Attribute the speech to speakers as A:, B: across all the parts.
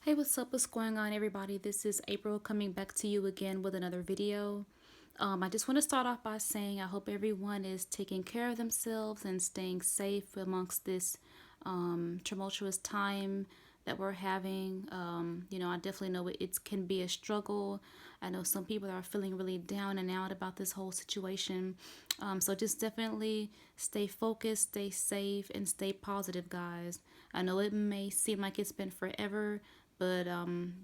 A: Hey, what's up? What's going on, everybody? This is April coming back to you again with another video. I just want to start off by saying I hope everyone is taking care of themselves and staying safe amongst this tumultuous time that we're having. I definitely know it can be a struggle. I know some people are feeling really down and out about this whole situation. So just definitely stay focused, stay safe, and stay positive, guys. I know it may seem like it's been forever, but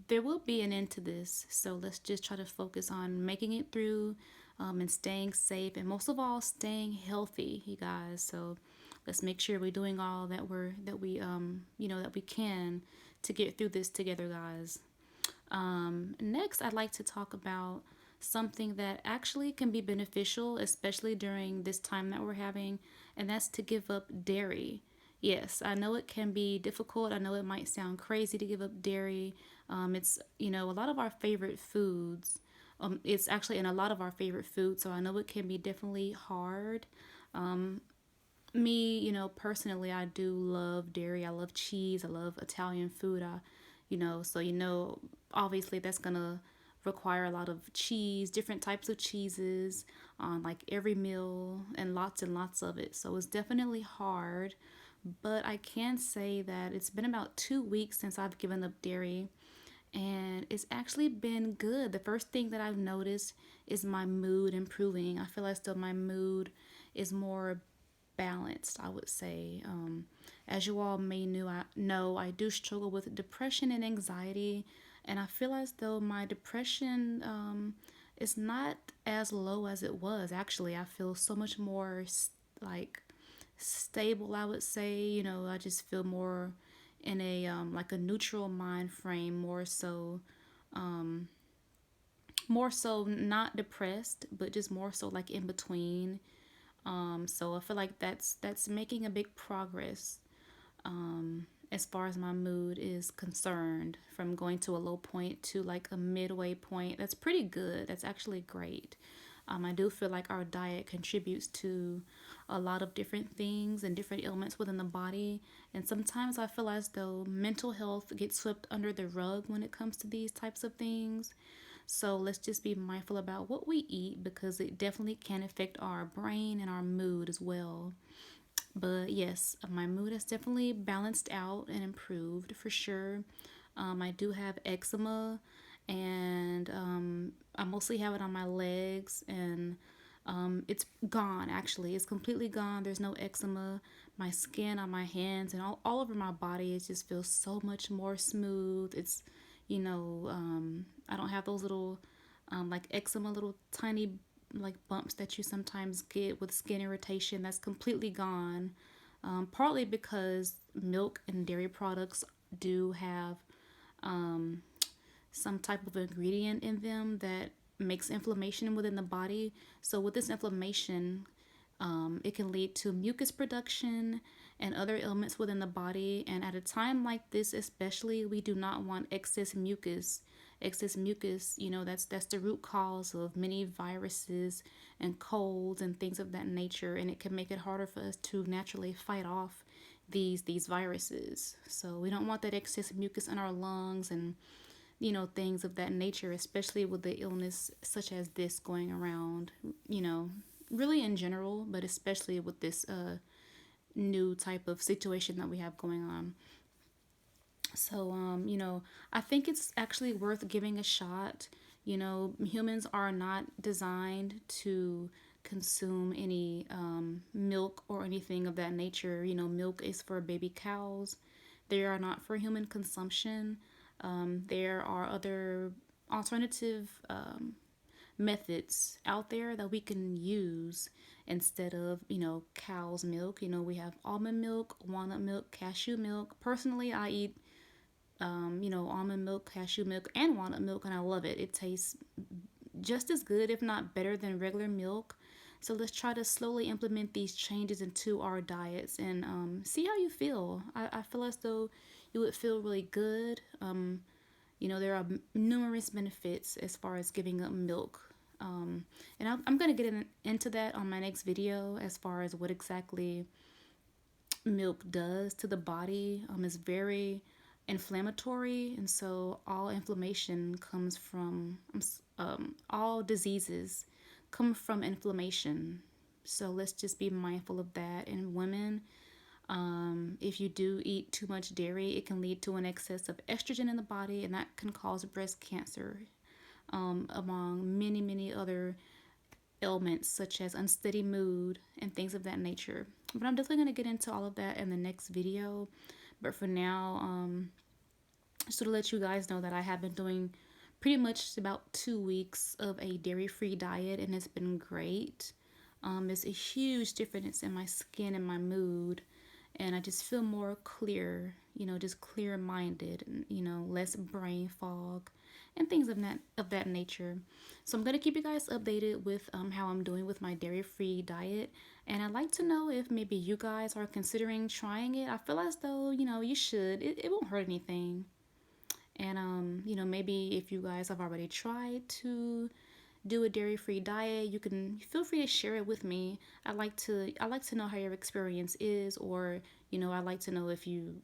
A: there will be an end to this. So let's just try to focus on making it through and staying safe, and most of all, staying healthy, you guys. So let's make sure we're doing all that we can to get through this together, guys. Next, I'd like to talk about something that actually can be beneficial, especially during this time that we're having, and that's to give up dairy. Yes, I know it can be difficult. I know it might sound crazy to give up dairy. It's a lot of our favorite foods. It's actually in a lot of our favorite foods, so I know it can be definitely hard. Me, personally, I do love dairy. I love cheese. I love Italian food. So obviously that's gonna require a lot of cheese, different types of cheeses on like every meal and lots of it. So it's definitely hard, but I can say that it's been about 2 weeks since I've given up dairy, and it's actually been good. The first thing that I've noticed is my mood improving. I feel as though my mood is more balanced, I would say. As you all may know, I do struggle with depression and anxiety, and I feel as though my depression is not as low as it was. Actually, I feel so much more like stable, I would say. I just feel more in a like a neutral mind frame, more so not depressed, but just more so like in between. So I feel like that's making a big progress as far as my mood is concerned, from going to a low point to like a midway point. That's pretty good. That's actually great. I do feel like our diet contributes to a lot of different things and different ailments within the body. And sometimes I feel as though mental health gets swept under the rug when it comes to these types of things. So let's just be mindful about what we eat, because it definitely can affect our brain and our mood as well. But yes, my mood has definitely balanced out and improved for sure. I do have eczema, and I mostly have it on my legs, and it's gone actually. It's completely gone. There's no eczema. My skin on my hands and all over my body, it just feels so much more smooth. I don't have those little like eczema, little tiny like bumps that you sometimes get with skin irritation. That's completely gone. Partly because milk and dairy products do have some type of ingredient in them that makes inflammation within the body. So with this inflammation, it can lead to mucus production and other ailments within the body. And at a time like this, especially, we do not want excess mucus. Excess mucus, that's the root cause of many viruses and colds and things of that nature, and it can make it harder for us to naturally fight off these viruses. So we don't want that excess mucus in our lungs and things of that nature, especially with the illness such as this going around, you know, really in general, but especially with this new type of situation that we have going on. So, I think it's actually worth giving a shot. Humans are not designed to consume any milk or anything of that nature. Milk is for baby cows, they are not for human consumption. There are other alternative methods out there that we can use instead of cow's milk. We have almond milk, walnut milk, cashew milk. Personally, I eat almond milk, cashew milk, and walnut milk, and I love it. It tastes just as good, if not better, than regular milk. So let's try to slowly implement these changes into our diets and see how you feel. I feel as though you would feel really good. There are numerous benefits as far as giving up milk. And I'm going to get into that on my next video as far as what exactly milk does to the body. It's very inflammatory, and so all inflammation comes from all diseases come from inflammation. So let's just be mindful of that. And women, if you do eat too much dairy, it can lead to an excess of estrogen in the body, and that can cause breast cancer, among many other ailments such as unsteady mood and things of that nature. But I'm definitely going to get into all of that in the next video. But for now, just to let you guys know that I have been doing pretty much about 2 weeks of a dairy-free diet, and it's been great. There's a huge difference in my skin and my mood, and I just feel more clear, just clear-minded, and less brain fog and things of that nature. So I'm gonna keep you guys updated with how I'm doing with my dairy-free diet, and I'd like to know if maybe you guys are considering trying it. I feel as though you should. It won't hurt anything. And maybe if you guys have already tried to do a dairy-free diet, you can feel free to share it with me. I like to know how your experience is, or I like to know if you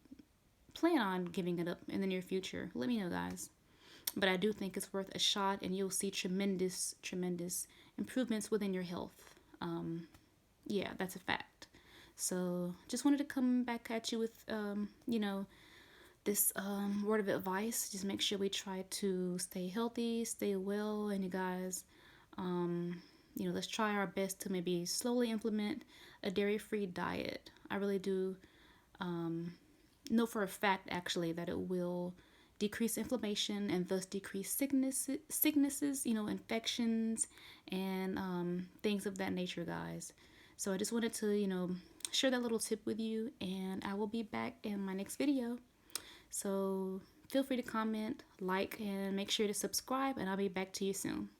A: plan on giving it up in the near future. Let me know, guys. But I do think it's worth a shot, and you'll see tremendous improvements within your health. Yeah, that's a fact. So just wanted to come back at you with this word of advice. Just make sure we try to stay healthy, stay well, and you guys, let's try our best to maybe slowly implement a dairy-free diet. I really do know for a fact, actually, that it will decrease inflammation and thus decrease sicknesses, infections, and things of that nature, guys. So I just wanted to, share that little tip with you, and I will be back in my next video. So feel free to comment, like, and make sure to subscribe, and I'll be back to you soon.